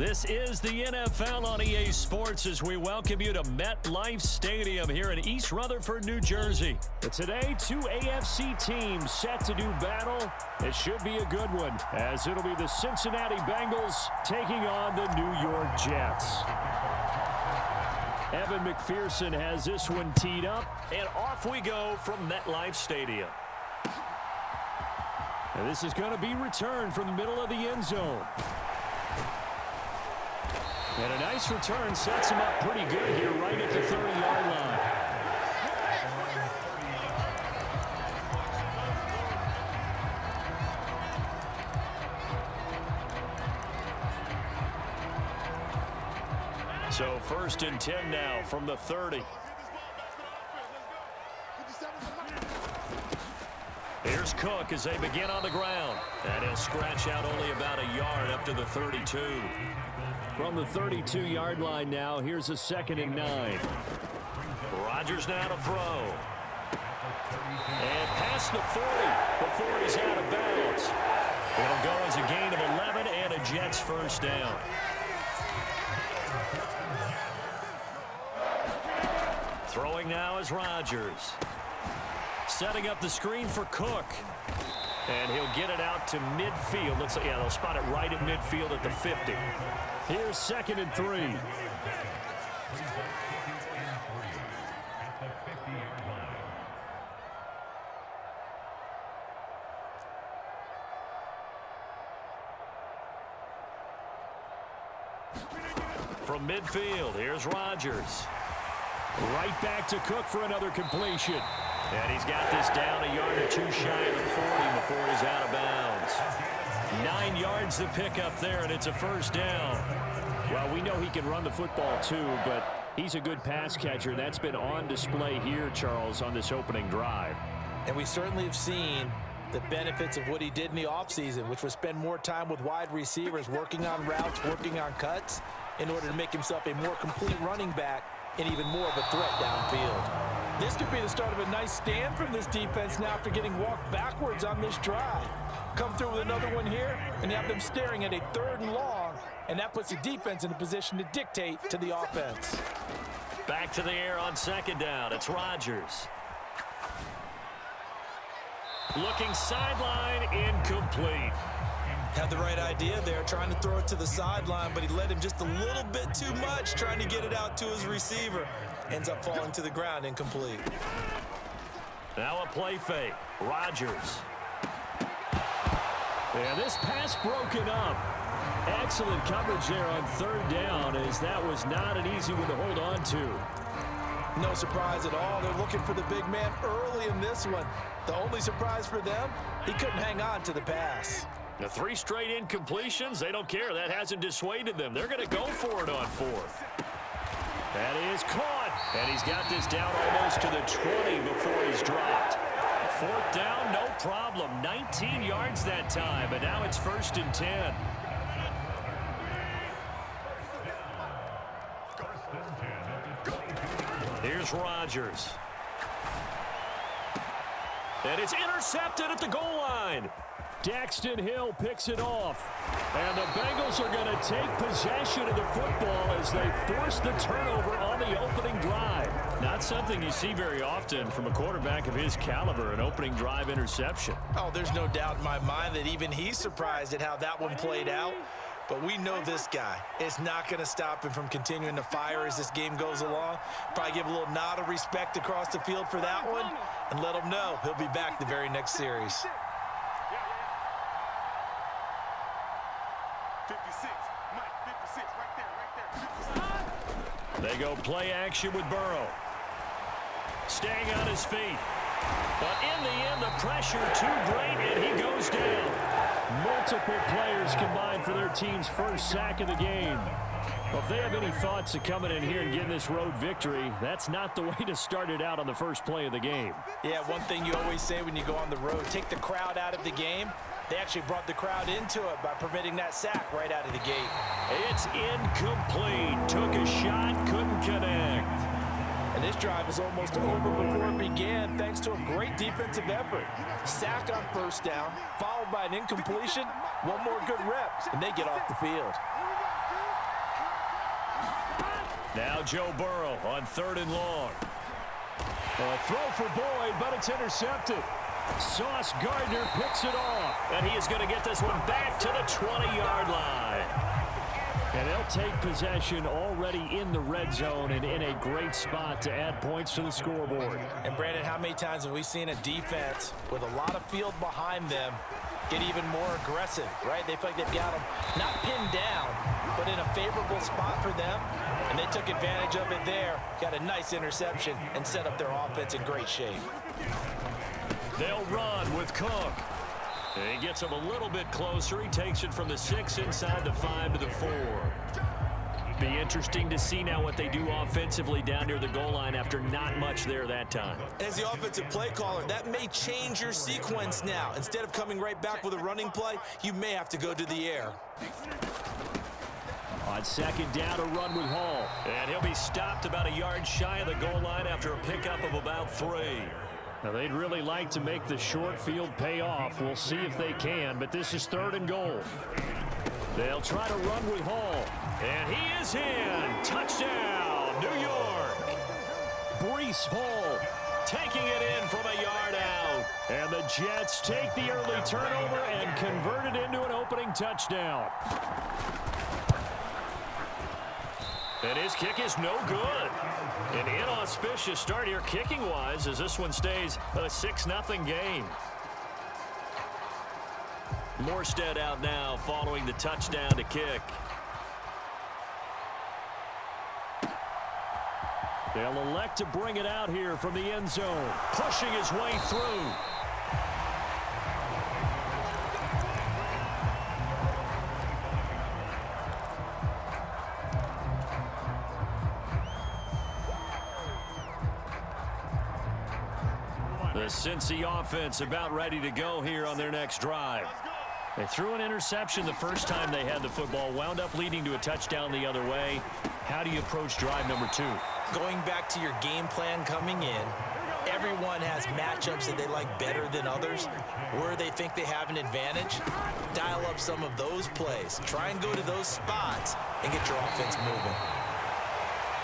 This is the NFL on EA Sports as we welcome you to MetLife Stadium here in East Rutherford, New Jersey. But today, two AFC teams set to do battle. It should be a good one, as it'll be the Cincinnati Bengals taking on the New York Jets. Evan McPherson has this one teed up, and off we go from MetLife Stadium. And this is going to be returned from the middle of the end zone. And a nice return sets him up pretty good here right at the 30-yard line. So 1st and 10 now from the 30. Here's Cook as they begin on the ground. And he'll scratch out only about a yard up to the 32. From the 32-yard line now, here's a 2nd and 9. Rodgers now to throw. And past the 40 before he's out of bounds. It'll go as a gain of 11 and a Jets first down. Throwing now is Rodgers. Setting up the screen for Cook. And he'll get it out to midfield. Looks like, yeah, they'll spot it right at midfield at the 50. Here's 2nd and 3. From midfield, here's Rodgers. Right back to Cook for another completion. And he's got this down a yard or two shy of the 40 before he's out of bounds. 9 yards to pick up there, and it's a first down. Well, we know he can run the football too, but he's a good pass catcher. That's been on display here, Charles, on this opening drive. And we certainly have seen the benefits of what he did in the offseason, which was spend more time with wide receivers, working on routes, working on cuts, in order to make himself a more complete running back and even more of a threat downfield. This could be the start of a nice stand from this defense now after getting walked backwards on this drive. Come through with another one here, and you have them staring at a 3rd and long, and that puts the defense in a position to dictate to the offense. Back to the air on 2nd down. It's Rodgers. Looking sideline, incomplete. Had the right idea there, trying to throw it to the sideline, but he led him just a little bit too much, trying to get it out to his receiver. Ends up falling to the ground, incomplete. Now a play fake. Rodgers. And this pass broken up. Excellent coverage there on 3rd down, as that was not an easy one to hold on to. No surprise at all. They're looking for the big man early in this one. The only surprise for them, he couldn't hang on to the pass. The 3 straight incompletions, they don't care. That hasn't dissuaded them. They're going to go for it on 4th. That is caught. And he's got this down almost to the 20 before he's dropped. 4th down, no problem. 19 yards that time, but now it's 1st and 10. Here's Rodgers. And it's intercepted at the goal line. Daxton Hill picks it off. And the Bengals are going to take possession of the football as they force the turnover on the opening drive. Not something you see very often from a quarterback of his caliber, an opening drive interception. Oh, there's no doubt in my mind that even he's surprised at how that one played out. But we know this guy is not going to stop him from continuing to fire as this game goes along. Probably give a little nod of respect across the field for that one and let him know he'll be back the very next series. 56, Mike, 56, right there. They go play action with Burrow. Staying on his feet. But in the end, the pressure too great, and he goes down. Multiple players combined for their team's first sack of the game. Well, if they have any thoughts of coming in here and getting this road victory, that's not the way to start it out on the first play of the game. Yeah, one thing you always say when you go on the road, take the crowd out of the game. They actually brought the crowd into it by permitting that sack right out of the gate. It's incomplete. Took a shot, couldn't connect. And this drive is almost over before it began thanks to a great defensive effort. Sack on 1st down, followed by an incompletion, one more good rep, and they get off the field. Now Joe Burrow on 3rd and long. A throw for Boyd, but it's intercepted. Sauce Gardner picks it off, and he is going to get this one back to the 20-yard line. And they'll take possession already in the red zone and in a great spot to add points to the scoreboard. And, Brandon, how many times have we seen a defense with a lot of field behind them get even more aggressive, right? They feel like they've got them not pinned down, but in a favorable spot for them, and they took advantage of it there, got a nice interception, and set up their offense in great shape. They'll run with Cook. He gets him a little bit closer. He takes it from the 6 inside the 5 to the 4. Be interesting to see now what they do offensively down near the goal line after not much there that time. As the offensive play caller, that may change your sequence now. Instead of coming right back with a running play, you may have to go to the air. On 2nd down, a run with Hall. And he'll be stopped about a yard shy of the goal line after a pickup of about 3. Now, they'd really like to make the short field pay off. We'll see if they can, but this is 3rd and goal. They'll try to run with Hall. And he is in. Touchdown, New York. Breece Hall taking it in from a yard out. And the Jets take the early turnover and convert it into an opening touchdown. And his kick is no good. An inauspicious start here kicking-wise as this one stays a 6-0 game. Morstead out now following the touchdown to kick. They'll elect to bring it out here from the end zone, pushing his way through. The Cincy offense about ready to go here on their next drive. They threw an interception the first time they had the football, wound up leading to a touchdown the other way. How do you approach drive number 2? Going back to your game plan coming in, everyone has matchups that they like better than others. Where they think they have an advantage, dial up some of those plays. Try and go to those spots and get your offense moving.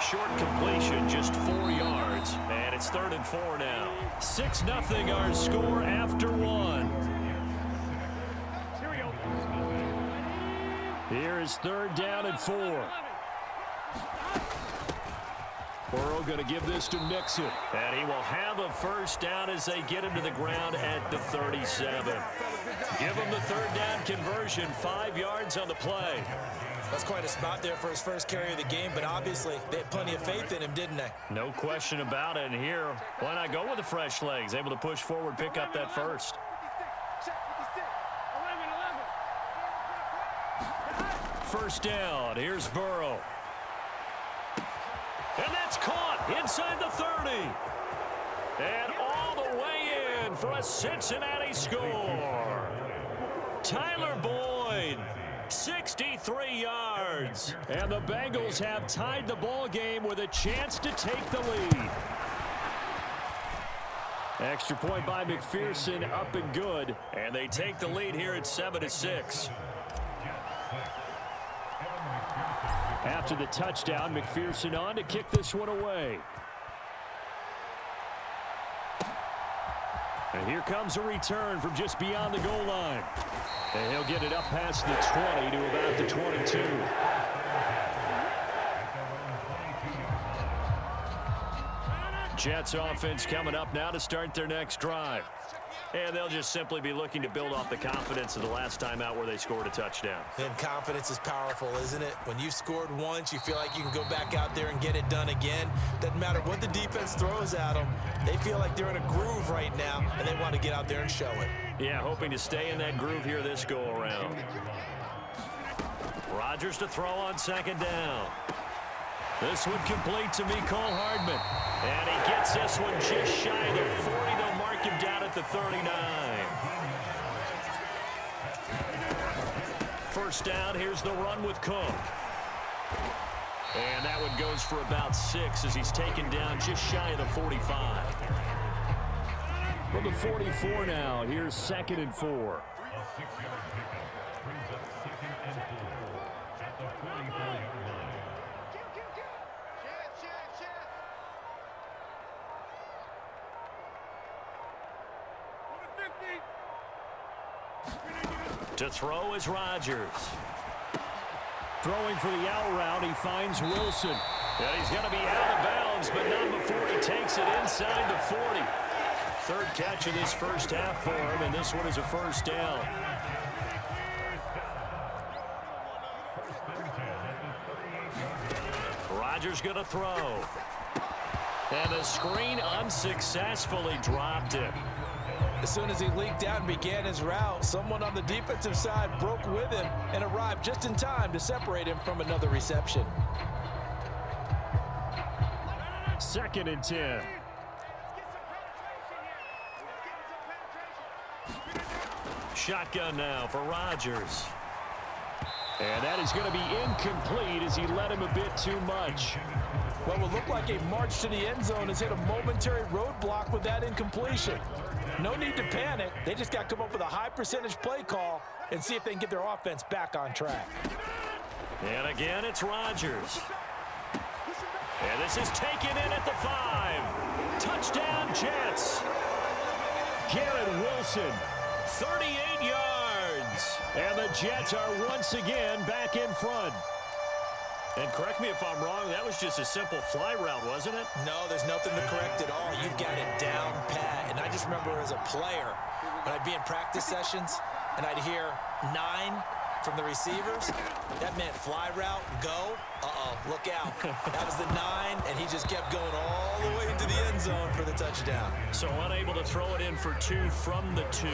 Short completion, just 4 yards, and it's 3rd and 4 now. 6-0 our score after 1. Here is 3rd down and 4. Burrow going to give this to Mixon, and he will have a first down as they get him to the ground at the 37. Give him the 3rd down conversion, 5 yards on the play. That's quite a spot there for his first carry of the game, but obviously they had plenty of faith in him, didn't they? No question about it. And here, why not go with the fresh legs? Able to push forward, pick up that first. First down. Here's Burrow. And that's caught inside the 30. And all the way in for a Cincinnati score. Tyler Boyd. 63 yards. And the Bengals have tied the ball game with a chance to take the lead. Extra point by McPherson, up and good. And they take the lead here at 7-6. After the touchdown, McPherson on to kick this one away. And here comes a return from just beyond the goal line. And he'll get it up past the 20 to about the 22. Jets offense coming up now to start their next drive. And they'll just simply be looking to build off the confidence of the last time out where they scored a touchdown. And confidence is powerful, isn't it? When you scored once, you feel like you can go back out there and get it done again. Doesn't matter what the defense throws at them. They feel like they're in a groove right now, and they want to get out there and show it. Yeah, hoping to stay in that groove here this go-around. Rodgers to throw on 2nd down. This one complete to Mecole Hardman. And he gets this one just shy of the 40. They'll mark him down at the 39. First down, here's the run with Cook. And that one goes for about 6 as he's taken down just shy of the 45. From the 44 now, here's 2nd and 4. To throw is Rodgers. Throwing for the out route, he finds Wilson. And he's going to be out of bounds, but not before he takes it inside the 40. Third catch of this first half for him, and this one is a first down. Rodgers going to throw. And the screen unsuccessfully dropped him. As soon as he leaked out and began his route, someone on the defensive side broke with him and arrived just in time to separate him from another reception. 2nd and 10. Shotgun now for Rodgers. And that is going to be incomplete as he led him a bit too much. What will look like a march to the end zone has hit a momentary roadblock with that incompletion. No need to panic. They just got to come up with a high percentage play call and see if they can get their offense back on track. And again, it's Rodgers. And this is taken in at the 5. Touchdown, Jets. Garrett Wilson. 38 yards. And the Jets are once again back in front. And correct me if I'm wrong, that was just a simple fly route, wasn't it? No, there's nothing to correct at all. You've got it down pat. And I just remember as a player, when I'd be in practice sessions and I'd hear 9 from the receivers, that meant fly route, go. Look out. That was the 9, and he just kept going all the way into the end zone for the touchdown. So unable to throw it in for 2 from the 2.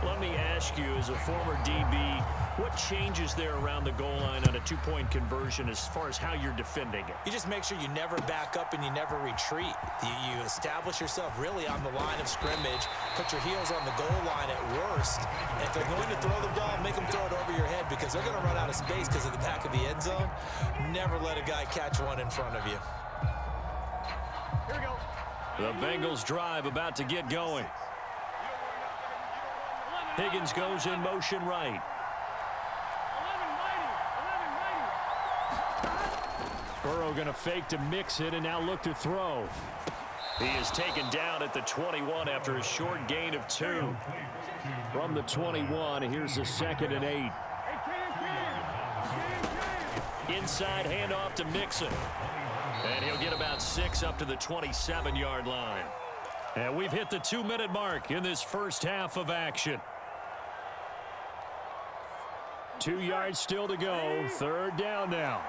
Let me ask you, as a former DB, what changes there around the goal line on a 2-point conversion as far as how you're defending it? You just make sure you never back up and you never retreat. You establish yourself really on the line of scrimmage, put your heels on the goal line at worst. And if they're going to throw the ball, make them throw it over your head because they're going to run out of space because of the back of the end zone. Never let a guy catch one in front of you. Here we go. The Bengals drive about to get going. Higgins goes in motion right. Burrow going to fake to mix it and now look to throw. He is taken down at the 21 after a short gain of 2. From the 21, here's the 2nd and 8. Inside handoff to Mixon. And he'll get about 6 up to the 27-yard line. And we've hit the 2-minute mark in this first half of action. 2 yards still to go. 3rd down now.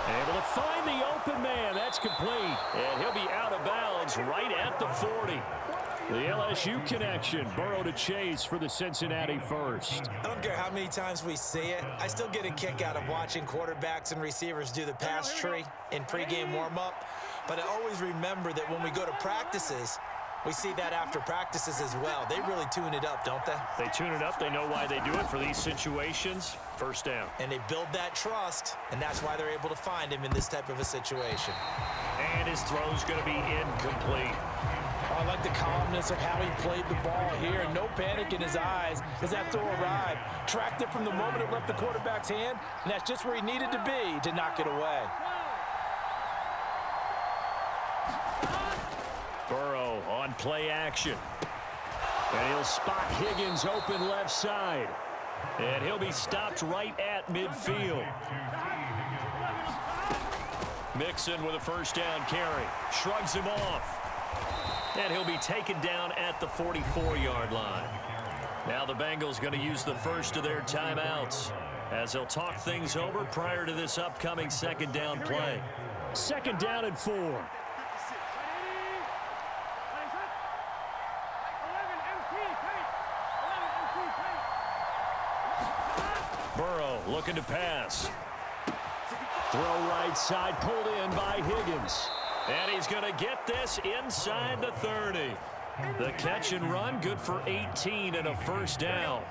Able to find the open man. That's complete. And he'll be out of bounds right at the 40. The LSU connection. Burrow to Chase for the Cincinnati first. I don't care how many times we see it. I still get a kick out of watching quarterbacks and receivers do the pass tree in pregame warm-up. But I always remember that when we go to practices, we see that after practices as well. They really tune it up, don't they? They tune it up. They know why they do it for these situations. First down. And they build that trust, and that's why they're able to find him in this type of a situation. And his throw's going to be incomplete. I like the calmness of how he played the ball here. No panic in his eyes as that throw arrived. Tracked it from the moment it left the quarterback's hand, and that's just where he needed to be to knock it away. Burrow on play action. And he'll spot Higgins open left side. And he'll be stopped right at midfield. Mixon with a first down carry. Shrugs him off. And he'll be taken down at the 44-yard line. Now the Bengals going to use the first of their timeouts as they'll talk things over prior to this upcoming 2nd down play. 2nd down and 4. Burrow looking to pass. Throw right side, pulled in by Higgins. And he's going to get this inside the 30. The catch and run, good for 18 and a first down.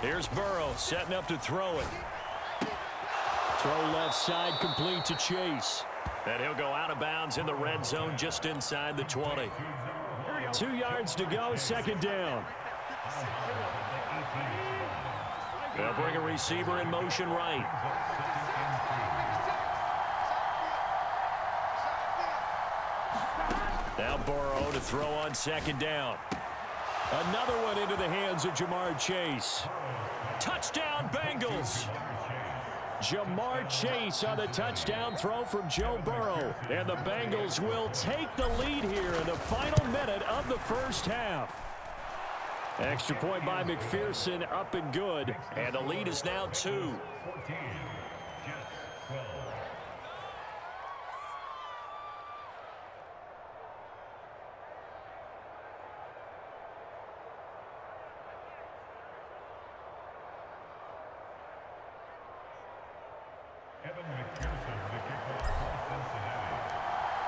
Here's Burrow setting up to throw it. Throw left side, complete to Chase. And he'll go out of bounds in the red zone just inside the 20. 2 yards to go, 2nd down. They'll bring a receiver in motion right. Now Burrow to throw on second down. Another one into the hands of Jamar Chase. Touchdown, Bengals. Jamar Chase on the touchdown throw from Joe Burrow. And the Bengals will take the lead here in the final minute of the first half. Extra point by McPherson, up and good. And the lead is now 2.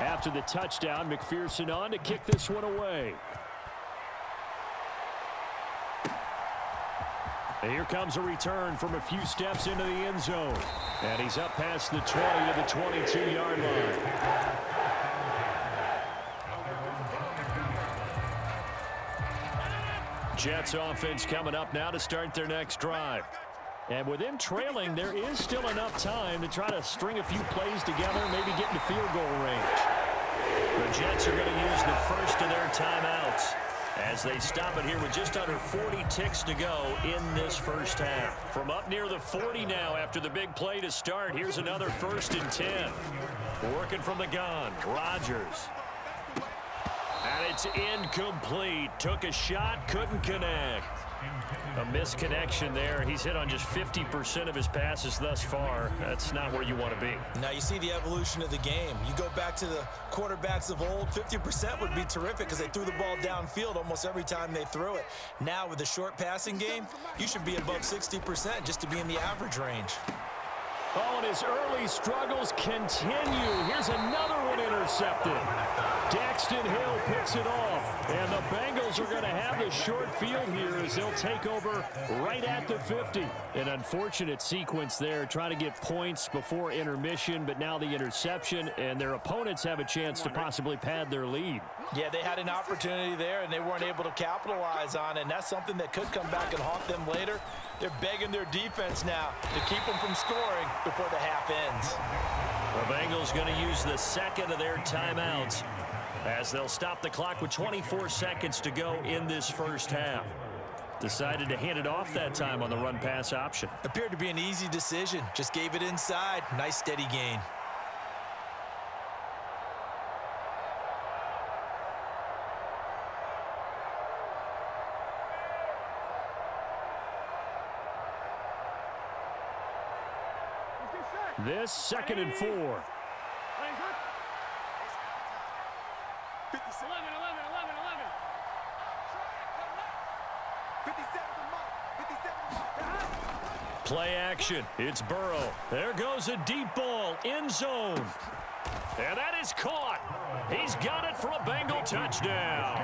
After the touchdown, McPherson on to kick this one away. And here comes a return from a few steps into the end zone. And he's up past the 20 to the 22-yard line. Jets offense coming up now to start their next drive. And with them trailing, there is still enough time to try to string a few plays together, maybe get into field goal range. The Jets are going to use the first of their timeouts as they stop it here with just under 40 ticks to go in this first half. From up near the 40 now after the big play to start, here's another 1st and 10. Working from the gun, Rodgers. And it's incomplete. Took a shot, couldn't connect. A misconnection there. He's hit on just 50% of his passes thus far. That's not where you want to be. Now you see the evolution of the game. You go back to the quarterbacks of old, 50% would be terrific because they threw the ball downfield almost every time they threw it. Now with the short passing game, you should be above 60% just to be in the average range. Oh, and his early struggles continue. Here's another one intercepted. Daxton Hill picks it off. And the Bengals are going to have the short field here as they'll take over right at the 50. An unfortunate sequence there, trying to get points before intermission, but now the interception, and their opponents have a chance to possibly pad their lead. Yeah, they had an opportunity there, and they weren't able to capitalize on it, and that's something that could come back and haunt them later. They're begging their defense now to keep them from scoring before the half ends. The Bengals going to use the second of their timeouts as they'll stop the clock with 24 seconds to go in this first half. Decided to hand it off that time on the run-pass option. Appeared to be an easy decision. Just gave it inside. Nice steady gain. This 2nd and 4. 11, 11, 11, 57. Play action. It's Burrow. There goes a deep ball. End zone. And that is caught. He's got it for a Bengal touchdown.